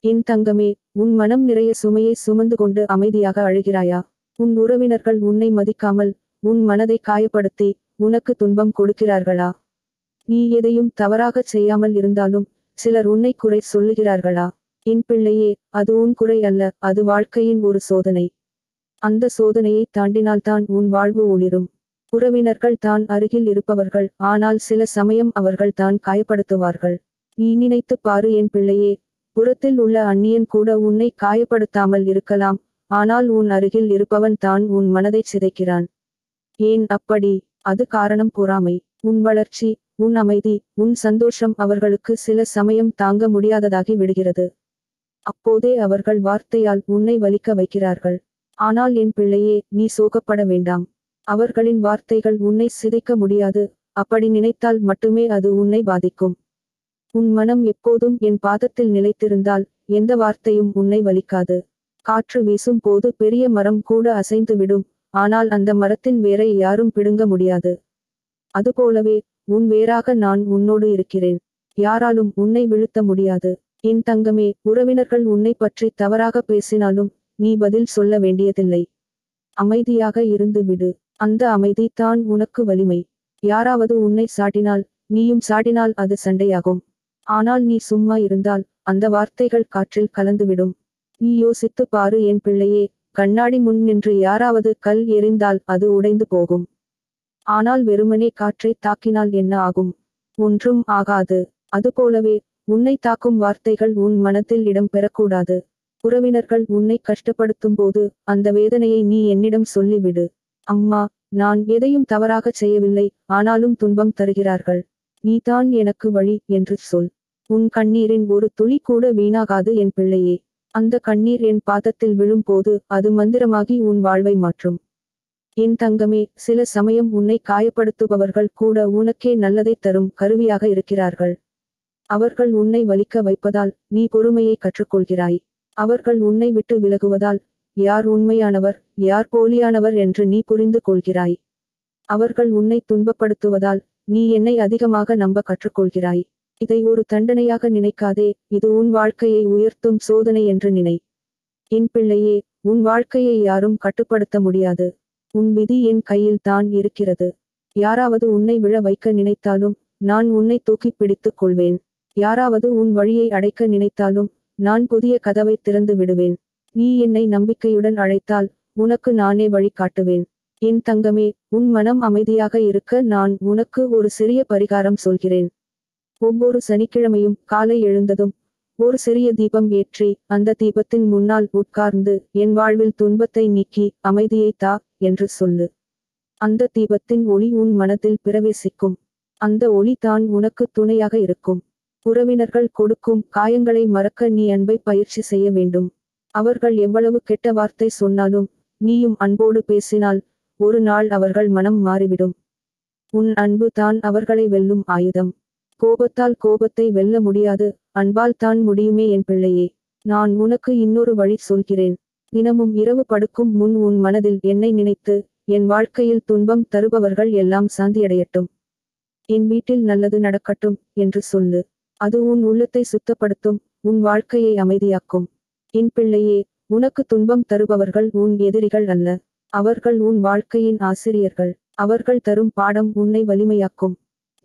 என் தங்கமே, உன் மனம் நிறைய சுமையை சுமந்து கொண்டு அமைதியாக அழுகிறாயா? உன் உறவினர்கள் உன்னை மதிக்காமல் உன் மனதை காயப்படுத்தி உனக்கு துன்பம் கொடுக்கிறார்களா? நீ எதையும் தவறாகச் செய்யாமல் இருந்தாலும் சிலர் உன்னை குறை சொல்லுகிறார்களா? என் பிள்ளையே, அது உன் குறை அல்ல, அது வாழ்க்கையின் ஒரு சோதனை. அந்த சோதனையை தாண்டினால்தான் உன் வாழ்வு ஒளிரும். உறவினர்கள் தான் அருகில் இருப்பவர்கள், ஆனால் சில சமயம் அவர்கள் தான் காயப்படுத்துவார்கள். நீ நினைத்துப் பாரு என் பிள்ளையே, புறத்தில் உள்ள அந்நியன் கூட உன்னை காயப்படுத்தாமல் இருக்கலாம், ஆனால் உன் அருகில் இருப்பவன் தான் உன் மனதைச் சிதைக்கிறான். ஏன் அப்படி? அது காரணம் பொறாமை. உன் வளர்ச்சி, உன் அமைதி, உன் சந்தோஷம் அவர்களுக்கு சில சமயம் தாங்க முடியாததாகி விடுகிறது. அப்போதே அவர்கள் வார்த்தையால் உன்னை வலிக்க வைக்கிறார்கள். ஆனால் என் பிள்ளையே, நீ சோகப்பட வேண்டாம். அவர்களின் வார்த்தைகள் உன்னை சிதைக்க முடியாது. அப்படி நினைத்தால் மட்டுமே அது உன்னை பாதிக்கும். உன் மனம் எப்போதும் என் பாதத்தில் நிலைத்திருந்தால் எந்த வார்த்தையும் உன்னை வலிக்காது. காற்று வீசும் போது பெரிய மரம் கூட அசைந்து விடும், ஆனால் அந்த மரத்தின் வேரை யாரும் பிடுங்க முடியாது. அதுபோலவே உன் வேராக நான் உன்னோடு இருக்கிறேன். யாராலும் உன்னை வீழ்த்த முடியாது. என் தங்கமே, உறவினர்கள் உன்னை பற்றி தவறாக பேசினாலும் நீ பதில் சொல்ல வேண்டியதில்லை. அமைதியாக இருந்து விடு. அந்த அமைதி தான் உனக்கு வலிமை. யாராவது உன்னை சாடினால் நீயும் சாடினால் அது சண்டையாகும். ஆனால் நீ சும்மா இருந்தால் அந்த வார்த்தைகள் காற்றில் கலந்துவிடும். நீ யோசித்து பாரு என் பிள்ளையே, கண்ணாடி முன் நின்று யாராவது கல் எறிந்தால் அது உடைந்து போகும். ஆனால் வெறுமனே காற்றை தாக்கினால் என்ன ஆகும்? ஒன்றும் ஆகாது. அதுபோலவே உன்னை தாக்கும் வார்த்தைகள் உன் மனத்தில் இடம் பெறக்கூடாது. உறவினர்கள் உன்னை கஷ்டப்படுத்தும் போது அந்த வேதனையை நீ என்னிடம் சொல்லிவிடு. அம்மா, நான் எதையும் தவறாகச் செய்யவில்லை, ஆனாலும் துன்பம் தருகிறார்கள். நீதான் எனக்கு வழி என்று சொல். உன் கண்ணீரின் ஒரு துளி கூட வீணாகாது என் பிள்ளையே. அந்த கண்ணீர் என் பாதத்தில் விழும்போது அது மந்திரமாகி உன் வாழ்வை மாற்றும். என் தங்கமே, சில சமயம் உன்னை காயப்படுத்துபவர்கள் கூட உனக்கே நல்லதை தரும் கருவியாக இருக்கிறார்கள். அவர்கள் உன்னை வலிக்க வைப்பதால் நீ பொறுமையை கற்றுக்கொள்கிறாய். அவர்கள் உன்னை விட்டு விலகுவதால் யார் உண்மையானவர் யார் போலியானவர் என்று நீ புரிந்து கொள்கிறாய். அவர்கள் உன்னை துன்பப்படுத்துவதால் நீ என்னை அதிகமாக நம்ப கற்றுக்கொள்கிறாய். இதை ஒரு தண்டனையாக நினைக்காதே, இது உன் வாழ்க்கையை உயர்த்தும் சோதனை என்று நினை. என் பிள்ளையே, உன் வாழ்க்கையை யாரும் கட்டுப்படுத்த முடியாது. உன் விதி என் கையில் தான் இருக்கிறது. யாராவது உன்னை விழ வைக்க நினைத்தாலும் நான் உன்னை தூக்கிப் பிடித்துக் கொள்வேன். யாராவது உன் வழியை அடைக்க நினைத்தாலும் நான் புதிய கதவை திறந்து விடுவேன். நீ என்னை நம்பிக்கையுடன் அழைத்தால் உனக்கு நானே வழி காட்டுவேன். என் தங்கமே, உன் மனம் அமைதியாக இருக்க நான் உனக்கு ஒரு சிறிய பரிகாரம் சொல்கிறேன். ஒவ்வொரு சனிக்கிழமையும் காலை எழுந்ததும் ஒரு சிறிய தீபம் ஏற்றி அந்த தீபத்தின் முன்னால் உட்கார்ந்து என் வாழ்வில் துன்பத்தை நீக்கி அமைதியை தா என்று சொல்லு. அந்த தீபத்தின் ஒளி உன் மனதில் பிரவேசிக்கும். அந்த ஒளி தான் உனக்கு துணையாக இருக்கும். உறவினர்கள் கொடுக்கும் காயங்களை மறக்க நீ அன்பை பயிற்சி செய்ய வேண்டும். அவர்கள் எவ்வளவு கெட்ட வார்த்தை சொன்னாலும் நீயும் அன்போடு பேசினால் ஒரு நாள் அவர்கள் மனம் மாறிவிடும். உன் அன்பு தான் அவர்களை வெல்லும் ஆயுதம். கோபத்தால் கோபத்தை வெல்ல முடியாது, அன்பால் தான் முடியுமே என் பிள்ளையே. நான் உனக்கு இன்னொரு வழி சொல்கிறேன். தினமும் இரவு படுக்கும் முன் உன் மனதில் என்னை நினைத்து என் வாழ்க்கையில் துன்பம் தருபவர்கள் எல்லாம் சாந்தியடையட்டும், என் வீட்டில் நல்லது நடக்கட்டும் என்று சொல்லு. அது உன் உள்ளத்தை சுத்தப்படுத்தும், உன் வாழ்க்கையை அமைதியாக்கும். என் பிள்ளையே, உனக்கு துன்பம் தருபவர்கள் உன் எதிரிகள் அல்ல. அவர்கள் உன் வாழ்க்கையின் ஆசிரியர்கள். அவர்கள் தரும் பாடம் உன்னை வலிமையாக்கும்.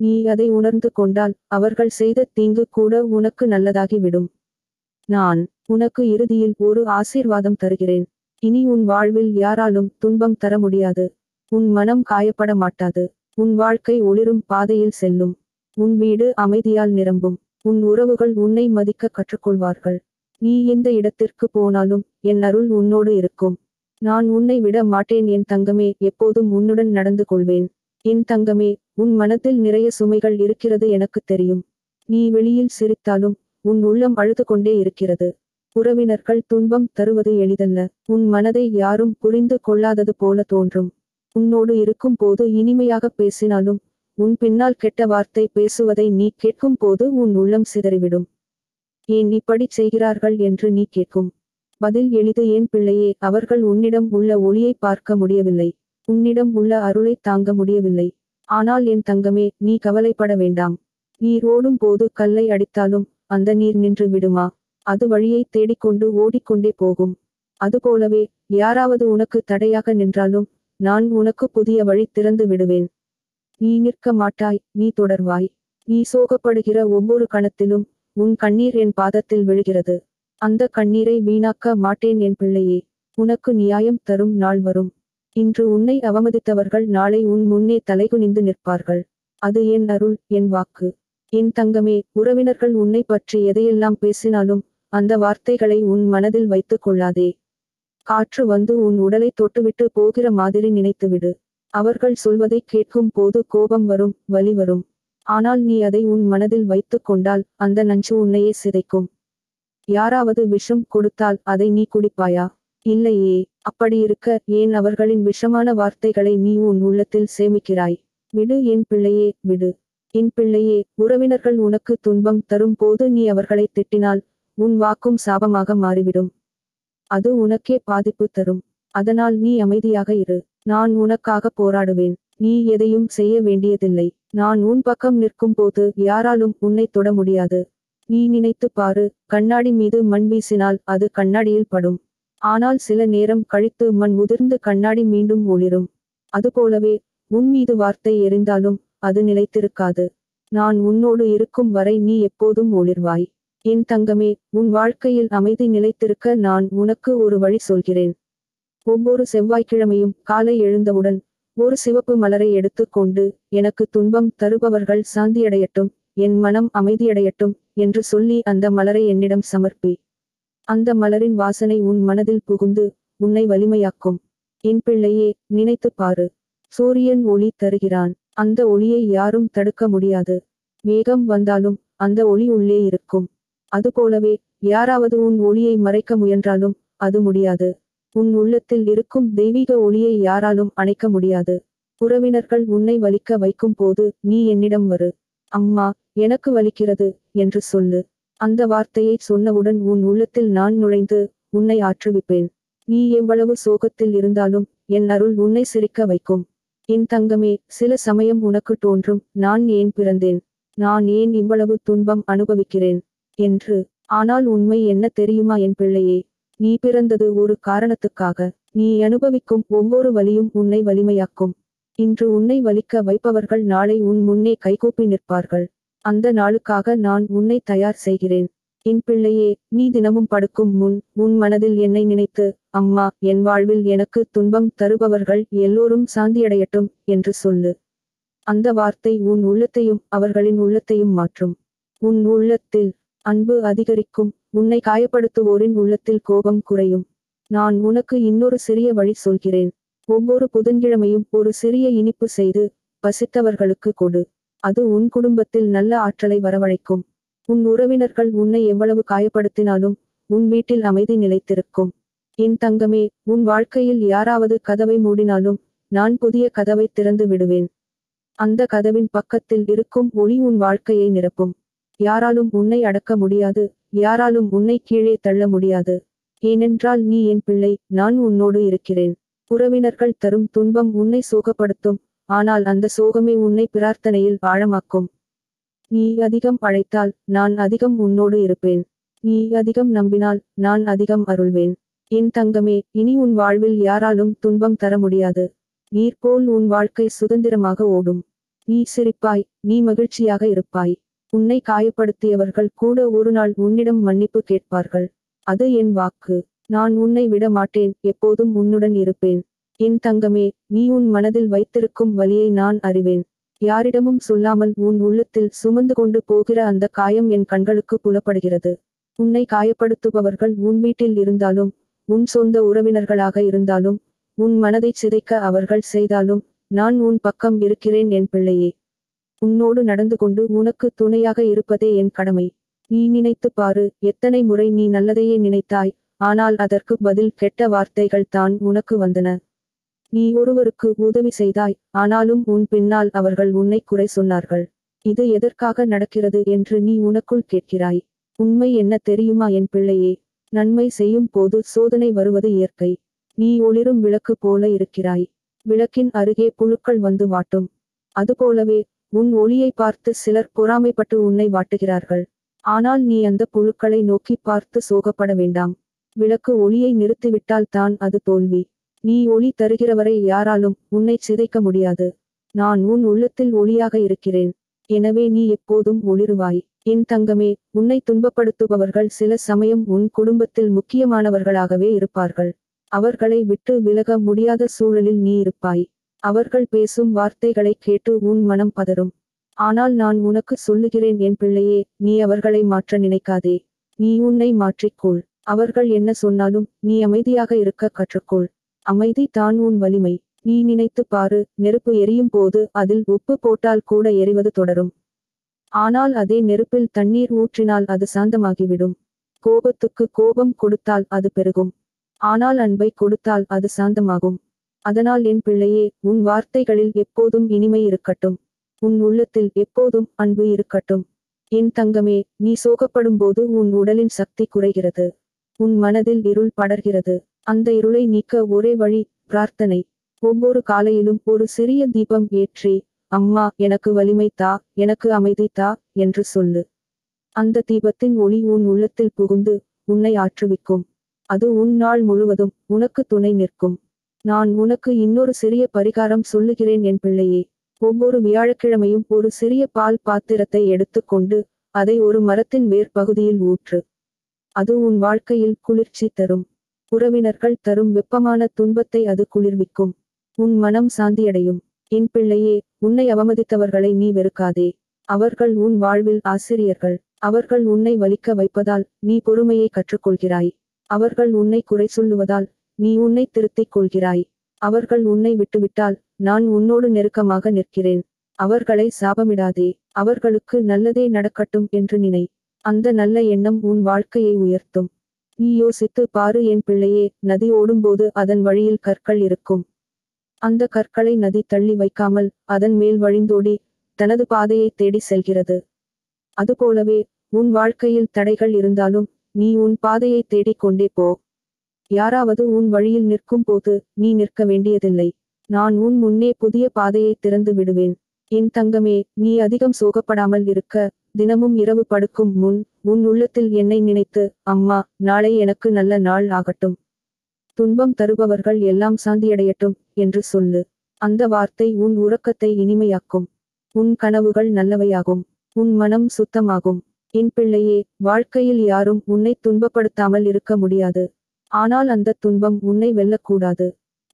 நீ அதை உணர்ந்து கொண்டால் அவர்கள் செய்த தீங்கு கூட உனக்கு நல்லதாகிவிடும். நான் உனக்கு இறுதியில் ஒரு ஆசீர்வாதம் தருகிறேன். இனி உன் வாழ்வில் யாராலும் துன்பம் தர முடியாது. உன் மனம் காயப்பட மாட்டாது. உன் வாழ்க்கை ஒளிரும் பாதையில் செல்லும். உன் வீடு அமைதியால் நிரம்பும். உன் உறவுகள் உன்னை மதிக்க கற்றுக்கொள்வார்கள். நீ எந்த இடத்திற்கு போனாலும் என் அருள் உன்னோடு இருக்கும். நான் உன்னை விட மாட்டேன் என் தங்கமே, எப்போதும் உன்னுடன் நடந்து கொள்வேன். என் தங்கமே, உன் மனத்தில் நிறைய சுமைகள் இருக்கிறது எனக்கு தெரியும். நீ வெளியில் சிரித்தாலும் உன் உள்ளம் அழுது கொண்டே இருக்கிறது. உறவினர்கள் துன்பம் தருவது எளிதல்ல. உன் மனதை யாரும் புரிந்து கொள்ளாதது போல தோன்றும். உன்னோடு இருக்கும் போது இனிமையாக பேசினாலும் உன் பின்னால் கெட்ட வார்த்தை பேசுவதை நீ கேட்கும் போது உன் உள்ளம் சிதறிவிடும். ஏன் இப்படி செய்கிறார்கள் என்று நீ கேட்கும் பதில் எளிது என் பிள்ளையே. அவர்கள் உன்னிடம் உள்ள ஒளியை பார்க்க முடியவில்லை. உன்னிடம் உள்ள அருளை தாங்க முடியவில்லை. ஆனால் என் தங்கமே, நீ கவலைப்பட வேண்டாம். நீர் ஓடும் போது கல்லை அடித்தாலும் அந்த நீர் நின்று விடுமா? அது வழியை தேடிக்கொண்டு ஓடிக்கொண்டே போகும். அதுபோலவே யாராவது உனக்கு தடையாக நின்றாலும் நான் உனக்கு புதிய வழி திறந்து விடுவேன். நீ நிற்க மாட்டாய், நீ தொடர்வாய். நீ சோகப்படுகிற ஒவ்வொரு கணத்திலும் உன் கண்ணீர் என் பாதத்தில் விழுகிறது. அந்த கண்ணீரை வீணாக்க மாட்டேன் என் பிள்ளையே. உனக்கு நியாயம் தரும் நாள் வரும். இன்று உன்னை அவமதித்தவர்கள் நாளை உன் முன்னே தலைகுனிந்து நிற்பார்கள். அது என் அருள், என் வாக்கு. என் தங்கமே, உறவினர்கள் உன்னை பற்றி எதையெல்லாம் பேசினாலும் அந்த வார்த்தைகளை உன் மனதில் வைத்துக் கொள்ளாதே. காற்று வந்து உன் உடலை தொட்டுவிட்டு போகிற மாதிரி நினைத்துவிடு. அவர்கள் சொல்வதை கேட்கும் போது கோபம் வரும், வலி வரும். ஆனால் நீ அதை உன் மனதில் வைத்துக் கொண்டால் அந்த நஞ்சு உன்னையே சிதைக்கும். யாராவது விஷம் கொடுத்தால் அதை நீ குடிப்பாயா? இல்லையே. அப்படியிருக்க ஏன் அவர்களின் விஷமான வார்த்தைகளை நீ உன் உள்ளத்தில் சேமிக்கிறாய்? விடு என் பிள்ளையே, விடு. என் பிள்ளையே, உறவினர்கள் உனக்கு துன்பம் தரும் போது நீ அவர்களை திட்டினால் உன் வாக்கும் சாபமாக மாறிவிடும். அது உனக்கே பாதிப்பு தரும். அதனால் நீ அமைதியாக இரு. நான் உனக்காக போராடுவேன். நீ எதையும் செய்ய வேண்டியதில்லை. நான் உன் பக்கம் நிற்கும் போது யாராலும் உன்னை தொட முடியாது. நீ நினைத்து பாரு, கண்ணாடி மீது மண் வீசினால் அது கண்ணாடியில் படும். ஆனால் சில நேரம் கழித்து மண் உதிர்ந்து கண்ணாடி மீண்டும் ஒளிரும். அதுபோலவே உன் மீது வார்த்தை எறிந்தாலும் அது நிலைத்திருக்காது. நான் உன்னோடு இருக்கும் வரை நீ எப்போதும் ஒளிர்வாய். என் தங்கமே, உன் வாழ்க்கையில் அமைதி நிலைத்திருக்க நான் உனக்கு ஒரு வழி சொல்கிறேன். ஒவ்வொரு செவ்வாய்க்கிழமையும் காலை எழுந்தவுடன் ஒரு சிவப்பு மலரை எடுத்துக்கொண்டு எனக்கு துன்பம் தருபவர்கள் சாந்தியடையட்டும், என் மனம் அமைதியடையட்டும் என்று சொல்லி அந்த மலரை என்னிடம் சமர்ப்பி. அந்த மலரின் வாசனை உன் மனதில் புகுந்து உன்னை வலிமையாக்கும். என் பிள்ளையே, நினைத்து பாரு. சூரியன் ஒளி தருகிறான். அந்த ஒளியை யாரும் தடுக்க முடியாது. மேகம் வந்தாலும் அந்த ஒளி உள்ளே இருக்கும். அதுபோலவே யாராவது உன் ஒளியை மறைக்க முயன்றாலும் அது முடியாது. உன் உள்ளத்தில் இருக்கும் தெய்வீக ஒளியை யாராலும் அணைக்க முடியாது. உறவினர்கள் உன்னை வலிக்க வைக்கும் போது நீ என்னிடம் வரு. அம்மா, எனக்கு வலிக்கிறது என்று சொல்லு. அந்த வார்த்தையை சொன்னவுடன் உன் உள்ளத்தில் நான் நுழைந்து உன்னை ஆற்றுவிப்பேன். நீ எவ்வளவு சோகத்தில் இருந்தாலும் என் அருள் உன்னை சிரிக்க வைக்கும். என் தங்கமே, சில சமயம் உனக்கு தோன்றும், நான் ஏன் பிறந்தேன்? நான் ஏன் இவ்வளவு துன்பம் அனுபவிக்கிறேன் என்று. ஆனால் உண்மை என்ன தெரியுமா என் பிள்ளையே? நீ பிறந்தது ஒரு காரணத்துக்காக. நீ அனுபவிக்கும் ஒவ்வொரு வலியும் உன்னை வலிமையாக்கும். இன்று உன்னை வலிக்க வைப்பவர்கள் நாளை உன் முன்னே கைகூப்பி நிற்பார்கள். அந்த நாளுக்காக நான் உன்னை தயார் செய்கிறேன். என் பிள்ளையே, நீ தினமும் படுக்கும் முன் உன் மனதில் என்னை நினைத்து, அம்மா, என் வாழ்வில் எனக்கு துன்பம் தருபவர்கள் எல்லோரும் சாந்தியடையட்டும் என்று சொல்லு. அந்த வார்த்தை உன் உள்ளத்தையும் அவர்களின் உள்ளத்தையும் மாற்றும். உன் உள்ளத்தில் அன்பு அதிகரிக்கும். உன்னை காயப்படுத்துவோரின் உள்ளத்தில் கோபம் குறையும். நான் உனக்கு இன்னொரு சிறிய வழி சொல்கிறேன். ஒவ்வொரு புதன்கிழமையும் ஒரு சிறிய இனிப்பு செய்து பசித்தவர்களுக்கு கொடு. அது உன் குடும்பத்தில் நல்ல ஆற்றலை வரவழைக்கும். உன் உறவினர்கள் உன்னை எவ்வளவு காயப்படுத்தினாலும் உன் வீட்டில் அமைதி நிலைத்திருக்கும். என் தங்கமே, உன் வாழ்க்கையில் யாராவது கதவை மூடினாலும் நான் புதிய கதவை திறந்து விடுவேன். அந்த கதவின் பக்கத்தில் இருக்கும் ஒளி உன் வாழ்க்கையை நிரப்பும். யாராலும் உன்னை அடக்க முடியாது. யாராலும் உன்னை கீழே தள்ள முடியாது. ஏனென்றால் நீ என் பிள்ளை, நான் உன்னோடு இருக்கிறேன். உறவினர்கள் தரும் துன்பம் உன்னை சோகப்படுத்தும். ஆனால் அந்த சோகமே உன்னை பிரார்த்தனையில் ஆழமாக்கும். நீ அதிகம் அழைத்தால் நான் அதிகம் உன்னோடு இருப்பேன். நீ அதிகம் நம்பினால் நான் அதிகம் அருள்வேன். என் தங்கமே, இனி உன் வாழ்வில் யாராலும் துன்பம் தர முடியாது. நீர் போல் உன் வாழ்க்கை சுதந்திரமாக ஓடும். நீ சிரிப்பாய், நீ மகிழ்ச்சியாக இருப்பாய். உன்னை காயப்படுத்தியவர்கள் கூட ஒருநாள் உன்னிடம் மன்னிப்பு கேட்பார்கள். அது என் வாக்கு. நான் உன்னை விட மாட்டேன், எப்போதும் உன்னுடன் இருப்பேன். என் தங்கமே, நீ உன் மனதில் வைத்திருக்கும் வலியை நான் அறிவேன். யாரிடமும் சொல்லாமல் உன் உள்ளத்தில் சுமந்து கொண்டு போகிற அந்த காயம் என் கண்களுக்கு புலப்படுகிறது. உன்னை காயப்படுத்துபவர்கள் உன் வீட்டில் இருந்தாலும் உன் சொந்த உறவினர்களாக இருந்தாலும் உன் மனதை சிதைக்க அவர்கள் செய்தாலும் நான் உன் பக்கம் இருக்கிறேன் என் பிள்ளையே. உன்னோடு நடந்து கொண்டு உனக்கு துணையாக இருப்பதே என் கடமை. நீ நினைத்து பாரு, எத்தனை முறை நீ நல்லதையே நினைத்தாய், ஆனால் அதற்கு பதில் கெட்ட வார்த்தைகள் தான் உனக்கு வந்தன. நீ ஒருவருக்கு உதவி செய்தாய், ஆனாலும் உன் பின்னால் அவர்கள் உன்னை குறை சொன்னார்கள். இது எதற்காக நடக்கிறது என்று நீ உனக்குள் கேட்கிறாய். உண்மை என்ன தெரியுமா என் பிள்ளையே? நன்மை செய்யும் போது சோதனை வருவது இயற்கை. நீ ஒளிரும் விளக்கு போல இருக்கிறாய். விளக்கின் அருகே புழுக்கள் வந்து வாட்டும். அதுபோலவே உன் ஒளியை பார்த்து சிலர் பொறாமைப்பட்டு உன்னை வாட்டுகிறார்கள். ஆனால் நீ அந்த புழுக்களை நோக்கி பார்த்து சோகப்பட வேண்டாம். விளக்கு ஒளியை நிறுத்திவிட்டால் தான் அது தோல்வி. நீ ஒளி தருகிறவரை யாராலும் உன்னைச் சிதைக்க முடியாது. நான் உன் உள்ளத்தில் ஒளியாக இருக்கிறேன். எனவே நீ எப்போதும் ஒளிருவாய். என் தங்கமே, உன்னை துன்பப்படுத்துபவர்கள் சில சமயம் உன் குடும்பத்தில் முக்கியமானவர்களாகவே இருப்பார்கள். அவர்களை விட்டு விலக முடியாத சூழலில் நீ இருப்பாய். அவர்கள் பேசும் வார்த்தைகளைக் கேட்டு உன் மனம் பதறும். ஆனால் நான் உனக்கு சொல்லுகிறேன் என் பிள்ளையே, நீ அவர்களை மாற்ற நினைக்காதே. நீ உன்னை மாற்றிக்கொள். அவர்கள் என்ன சொன்னாலும் நீ அமைதியாக இருக்க கற்றுக்கொள். அமைதி தான் உன் வலிமை. நீ நினைத்துப் பாரு, நெருப்பு எரியும் போது அதில் உப்பு போட்டால் கூட எரிவது தொடரும். ஆனால் அதே நெருப்பில் தண்ணீர் ஊற்றினால் அது சாந்தமாகிவிடும். கோபத்துக்கு கோபம் கொடுத்தால் அது பெருகும். ஆனால் அன்பை கொடுத்தால் அது சாந்தமாகும். அதனால் என் பிள்ளையே, உன் வார்த்தைகளில் எப்போதும் இனிமை இருக்கட்டும். உன் உள்ளத்தில் எப்போதும் அன்பு இருக்கட்டும். என் தங்கமே, நீ சோகப்படும்போது உன் உடலின் சக்தி குறைகிறது. உன் மனதில் இருள் படர்கிறது. அந்த இருளை நீக்க ஒரே வழி பிரார்த்தனை. ஒவ்வொரு காலையிலும் ஒரு சிறிய தீபம் ஏற்றி, அம்மா எனக்கு வலிமை தா, எனக்கு அமைதி தா என்று சொல்லு. அந்த தீபத்தின் ஒளி உன் உள்ளத்தில் புகுந்து உன்னை ஆற்றுவிக்கும். அது உன் நாள் முழுவதும் உனக்கு துணை நிற்கும். நான் உனக்கு இன்னொரு சிறிய பரிகாரம் சொல்லுகிறேன் என் பிள்ளையே. ஒவ்வொரு வியாழக்கிழமையும் ஒரு சிறிய பால் பாத்திரத்தை எடுத்துக்கொண்டு அதை ஒரு மரத்தின் வேர் பகுதியில் ஊற்று. அது உன் வாழ்க்கையில் குளிர்ச்சி தரும். உறவினர்கள் தரும் வெப்பமான துன்பத்தை அது குளிர்விக்கும். உன் மனம் சாந்தியடையும். என் பிள்ளையே, உன்னை அவமதித்தவர்களை நீ வெறுக்காதே. அவர்கள் உன் வாழ்வில் ஆசிரியர்கள். அவர்கள் உன்னை வலிக்க வைப்பதால் நீ பொறுமையை கற்றுக்கொள்கிறாய். அவர்கள் உன்னை குறை சொல்லுவதால் நீ உன்னை திருத்திக் கொள்கிறாய். அவர்கள் உன்னை விட்டுவிட்டால் நான் உன்னோடு நெருக்கமாக நிற்கிறேன். அவர்களை சாபமிடாதே. அவர்களுக்கு நல்லதே நடக்கட்டும் என்று நினை. அந்த நல்ல எண்ணம் உன் வாழ்க்கையை உயர்த்தும். நீ யோசித்து பாரு என் பிள்ளையே, நதி ஓடும்போது அதன் வழியில் கற்கள் இருக்கும். அந்த கற்களை நதி தள்ளி வைக்காமல் அதன் மேல் வழிந்தோடி தனது பாதையை தேடி செல்கிறது. அதுபோலவே உன் வாழ்க்கையில் தடைகள் இருந்தாலும் நீ உன் பாதையை தேடிக் கொண்டே போ. யாராவது உன் வழியில் நிற்கும் போது நீ நிற்க வேண்டியதில்லை. நான் உன் முன்னே புதிய பாதையை திறந்து விடுவேன். என் தங்கமே, நீ அதிகம் சோகப்படாமல் இருக்க தினமும் இரவு படுக்கும் முன் உன் உள்ளத்தில் என்னை நினைத்து, அம்மா, நாளை எனக்கு நல்ல நாள் ஆகட்டும். துன்பம் தருபவர்கள் எல்லாம் சாந்தியடையட்டும் என்று சொல்லு. அந்த வார்த்தை உன் உறக்கத்தை இனிமையாக்கும். உன் கனவுகள் நல்லவையாகும். உன் மனம் சுத்தமாகும். என் பிள்ளையே, வாழ்க்கையில் யாரும் உன்னை துன்பப்படுத்தாமல் இருக்க முடியாது. ஆனால் அந்த துன்பம் உன்னை வெல்லக்கூடாது.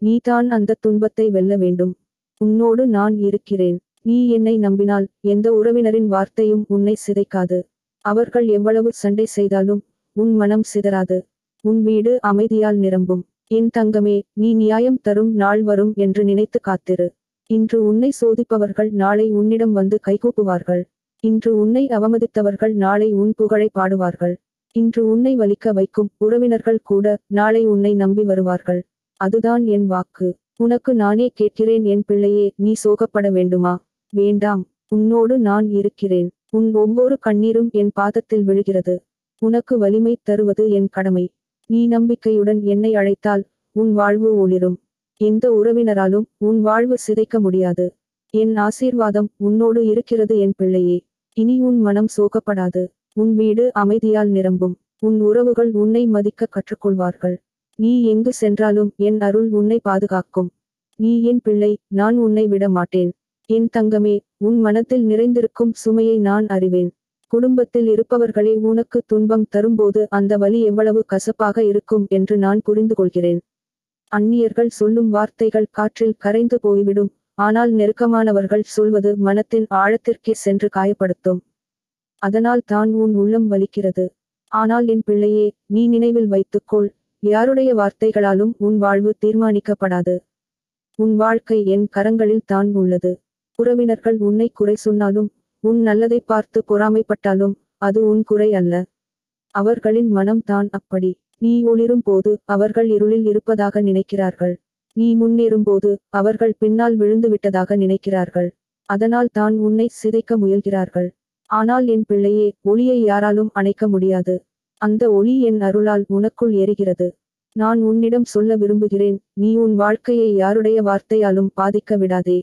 நீதான் அந்த துன்பத்தை வெல்ல வேண்டும். உன்னோடு நான் இருக்கிறேன். நீ என்னை நம்பினால் எந்த உறவினரின் வார்த்தையும் உன்னை சிதைக்காது. அவர்கள் எவ்வளவு சண்டை செய்தாலும் உன் மனம் சிதறாது. உன் வீடு அமைதியால் நிரம்பும். என் தங்கமே, நீ நியாயம் தரும் நாள் வரும் என்று நினைத்து காத்திரு. இன்று உன்னை சோதிப்பவர்கள் நாளை உன்னிடம் வந்து கைகூப்புவார்கள். இன்று உன்னை அவமதித்தவர்கள் நாளை உன் புகழை பாடுவார்கள். இன்று உன்னை வலிக்க வைக்கும் உறவினர்கள் கூட நாளை உன்னை நம்பி வருவார்கள். அதுதான் என் வாக்கு. உனக்கு நானே கேட்கிறேன் என் பிள்ளையே, நீ சோகப்பட வேண்டுமா? வேண்டாம். உன்னோடு நான் இருக்கிறேன். உன் ஒவ்வொரு கண்ணீரும் என் பாதத்தில் விழுகிறது. உனக்கு வலிமை தருவது என் கடமை. நீ நம்பிக்கையுடன் என்னை அழைத்தால் உன் வாழ்வு ஒளிரும். எந்த உறவினராலும் உன் வாழ்வு சிதைக்க முடியாது. என் ஆசீர்வாதம் உன்னோடு இருக்கிறது என் பிள்ளையே. இனி உன் மனம் சோகப்படாது. உன் வீடு அமைதியால் நிரம்பும். உன் உறவுகள் உன்னை மதிக்க கற்றுக்கொள்வார்கள். நீ எங்கு சென்றாலும் என் அருள் உன்னை பாதுகாக்கும். நீ என் பிள்ளை, நான் உன்னை விட மாட்டேன். என் தங்கமே, உன் மனத்தில் நிறைந்திருக்கும் சுமையை நான் அறிவேன். குடும்பத்தில் இருப்பவர்களே உனக்கு துன்பம் தரும்போது அந்த வலி எவ்வளவு கசப்பாக இருக்கும் என்று நான் புரிந்து கொள்கிறேன். அந்நியர்கள் சொல்லும் வார்த்தைகள் காற்றில் கரைந்து போய்விடும். ஆனால் நெருக்கமானவர்கள் சொல்வது மனத்தின் ஆழத்திற்கே சென்று காயப்படுத்தும். அதனால் தான் உன் உள்ளம் வலிக்கிறது. ஆனால் என் பிள்ளையே, நீ நினைவில் வைத்துக்கொள், யாருடைய வார்த்தைகளாலும் உன் வாழ்வு தீர்மானிக்கப்படாது. உன் வாழ்க்கை என் கரங்களில் தான் உள்ளது. உறவினர்கள் உன்னை குறை சொன்னாலும் உன் நல்லதை பார்த்து பொறாமைப்பட்டாலும் அது உன் குறை அல்ல. அவர்களின் மனம் தான் அப்படி. நீ ஒளிரும் போது அவர்கள் இருளில் இருப்பதாக நினைக்கிறார்கள். நீ முன்னேறும்போது அவர்கள் பின்னால் விழுந்து விட்டதாக நினைக்கிறார்கள். அதனால் தான் உன்னை சிதைக்க முயல்கிறார்கள். ஆனால் என் பிள்ளையே, ஒளியை யாராலும் அணைக்க முடியாது. அந்த ஒளி என் அருளால் உனக்குள் எரிகிறது. நான் உன்னிடம் சொல்ல விரும்புகிறேன், நீ உன் வாழ்க்கையை யாருடைய வார்த்தையாலும் பாதிக்க விடாதே.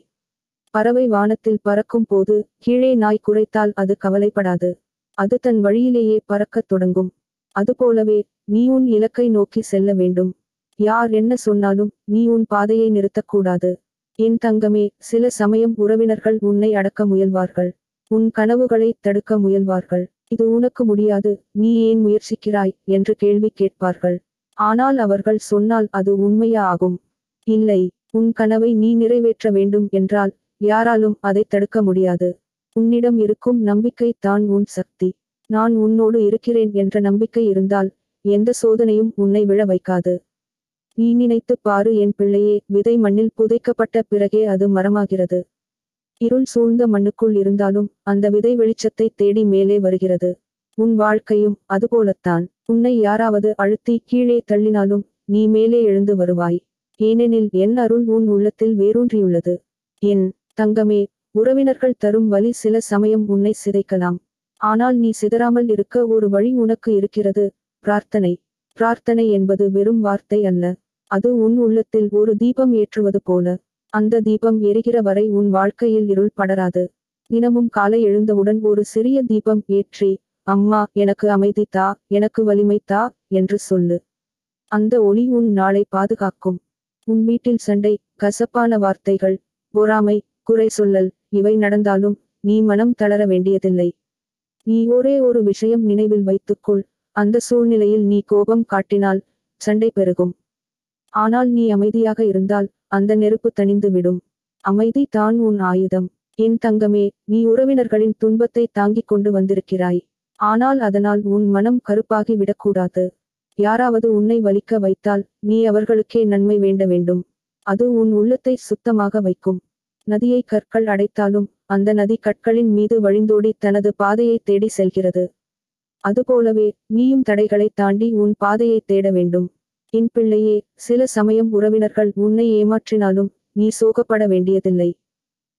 பறவை வானத்தில் பறக்கும் போது கீழே நாய் குரைத்தால் அது கவலைப்படாது. அது தன் வழியிலேயே பறக்கத் தொடங்கும். அதுபோலவே நீ உன் இலக்கை நோக்கி செல்ல வேண்டும். யார் என்ன சொன்னாலும் நீ உன் பாதையை நிறுத்தக்கூடாது. என் தங்கமே, சில சமயம் உறவினர்கள் உன்னை அடக்க முயல்வார்கள். உன் கனவுகளை தடுக்க முயல்வார்கள். இது உனக்கு முடியாது, நீ ஏன் முயற்சிக்கிறாய் என்று கேள்வி கேட்பார்கள். ஆனால் அவர்கள் சொன்னால் அது உண்மையா ஆகும். இல்லை, உன் கனவை நீ நிறைவேற்ற வேண்டும் என்றால் யாராலும் அதை தடுக்க முடியாது. உன்னிடம் இருக்கும் நம்பிக்கை தான் உன் சக்தி. நான் உன்னோடு இருக்கிறேன் என்ற நம்பிக்கை இருந்தால் எந்த சோதனையும் உன்னை விழ வைக்காது. நீ நினைத்துப் பாரு என் பிள்ளையே, விதை மண்ணில் புதைக்கப்பட்ட பிறகே அது மரமாகிறது. இருள் சூழ்ந்த மண்ணுக்குள் இருந்தாலும் அந்த விதை வெளிச்சத்தை தேடி மேலே வருகிறது. உன் வாழ்க்கையும் அதுபோலத்தான். உன்னை யாராவது அழுத்தி கீழே தள்ளினாலும் நீ மேலே எழுந்து வருவாய். ஏனெனில் என் அருள் உன் உள்ளத்தில் வேரூன்றியுள்ளது. என் தங்கமே, உறவினர்கள் தரும் வலி சில சமயம் உன்னை சிதைக்கலாம். ஆனால் நீ சிதறாமல் இருக்க ஒரு வழி உனக்கு இருக்கிறது: பிரார்த்தனை. பிரார்த்தனை என்பது வெறும் வார்த்தை அல்ல. அது உன் உள்ளத்தில் ஒரு தீபம் ஏற்றுவது போல. அந்த தீபம் எரிகிற வரை உன் வாழ்க்கையில் இருள் படராது. தினமும் காலை எழுந்தவுடன் ஒரு சிறிய தீபம் ஏற்றி, அம்மா, எனக்கு அமைதி தா, எனக்கு வலிமை தா என்று சொல்லு. அந்த ஒளி உன் நாளை பாதுகாக்கும். உன் வீட்டில் சண்டை, கசப்பான வார்த்தைகள், பொறாமை, குறை சொல்லல் இவை நடந்தாலும் நீ மனம் தளர வேண்டியதில்லை. நீ ஒரே ஒரு விஷயம் நினைவில் வைத்துக்கொள்: அந்த சூழ்நிலையில் நீ கோபம் காட்டினால் சண்டை பெருகும். ஆனால் நீ அமைதியாக இருந்தால் அந்த நெருப்பு தணிந்து விடும். அமைதி தான் உன் ஆயுதம். என் தங்கமே, நீ உறவினர்களின் துன்பத்தை தாங்கிக் கொண்டு வந்திருக்கிறாய். ஆனால் அதனால் உன் மனம் கருப்பாகி விடக்கூடாது. யாராவது உன்னை வலிக்க வைத்தால் நீ அவர்களுக்கே நன்மை வேண்ட வேண்டும். அது உன் உள்ளத்தை சுத்தமாக வைக்கும். நதியை கற்கள் அடைத்தாலும் அந்த நதி கற்களின் மீது வழிந்தோடி தனது பாதையை தேடி செல்கிறது. அதுபோலவே நீயும் தடைகளை தாண்டி உன் பாதையை தேட வேண்டும். என் பிள்ளையே, சில சமயம் உறவினர்கள் உன்னை ஏமாற்றினாலும் நீ சோகப்பட வேண்டியதில்லை.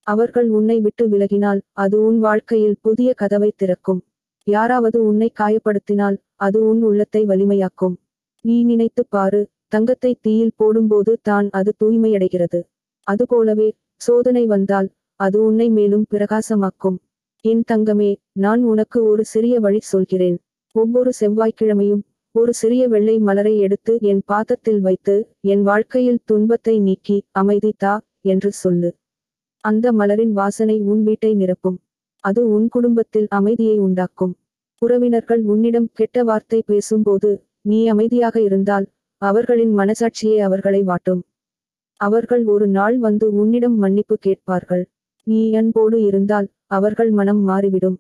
அவர்கள் உன்னை விட்டு விலகினால் அது உன் வாழ்க்கையில் புதிய கதவை திறக்கும். யாராவது உன்னை காயப்படுத்தினால் அது உன் உள்ளத்தை வலிமையாக்கும். நீ நினைத்துப் பாரு, தங்கத்தை தீயில் போடும்போது தான் அது தூய்மையடைகிறது. அதுபோலவே சோதனை வந்தால் அது உன்னை மேலும் பிரகாசமாக்கும். என் தங்கமே, நான் உனக்கு ஒரு சிறிய வழி சொல்கிறேன். ஒவ்வொரு செவ்வாய்க்கிழமையும் ஒரு சிறிய வெள்ளை மலரை எடுத்து என் பாதத்தில் வைத்து, என் வாழ்க்கையில் துன்பத்தை நீக்கி அமைதி தா என்று சொல்லு. அந்த மலரின் வாசனை உன் வீட்டை நிரப்பும். அது உன் குடும்பத்தில் அமைதியை உண்டாக்கும். உறவினர்கள் உன்னிடம் கெட்ட வார்த்தை பேசும்போது நீ அமைதியாக இருந்தால் அவர்களின் மனசாட்சியே அவர்களை வாட்டும். அவர்கள் ஒரு நாள் வந்து உன்னிடம் மன்னிப்பு கேட்பார்கள். நீ அன்போடு இருந்தால் அவர்கள் மனம் மாறிவிடும்.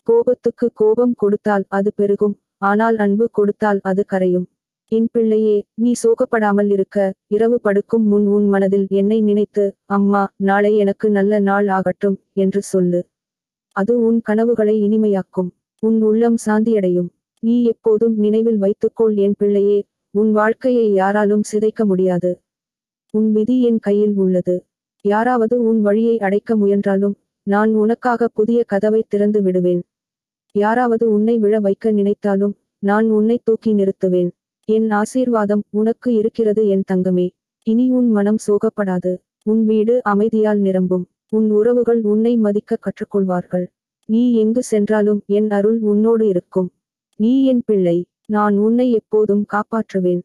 கோபத்துக்கு கோபம் கொடுத்தால் அது பெருகும், ஆனால் அன்பு கொடுத்தால் அது கரையும். என் பிள்ளையே, நீ சோகப்படாமல் இருக்க இரவு படுக்கும் முன் உன் மனதில் என்னை நினைத்து, அம்மா, நாளை எனக்கு நல்ல நாள் ஆகட்டும் என்று சொல்லு. அது உன் கனவுகளை இனிமையாக்கும். உன் உள்ளம் சாந்தியடையும். நீ எப்போதும் நினைவில் வைத்துக்கொள் என் பிள்ளையே, உன் வாழ்க்கையை யாராலும் சிதைக்க முடியாது. உன் விதி என் கையில் உள்ளது. யாராவது உன் வழியை அடைக்க முயன்றாலும் நான் உனக்காக புதிய கதவை திறந்து விடுவேன். யாராவது உன்னை விழ வைக்க நினைத்தாலும் நான் உன்னை தூக்கி நிறுத்துவேன். என் ஆசீர்வாதம் உனக்கு இருக்கிறது என் தங்கமே. இனி உன் மனம் சோகப்படாது. உன் வீடு அமைதியால் நிரம்பும். உன் உறவுகள் உன்னை மதிக்க கற்றுக்கொள்வார்கள். நீ எங்கு சென்றாலும் என் அருள் உன்னோடு இருக்கும். நீ என் பிள்ளை. நான் உன்னை எப்போதும் காப்பாற்றுவேன்.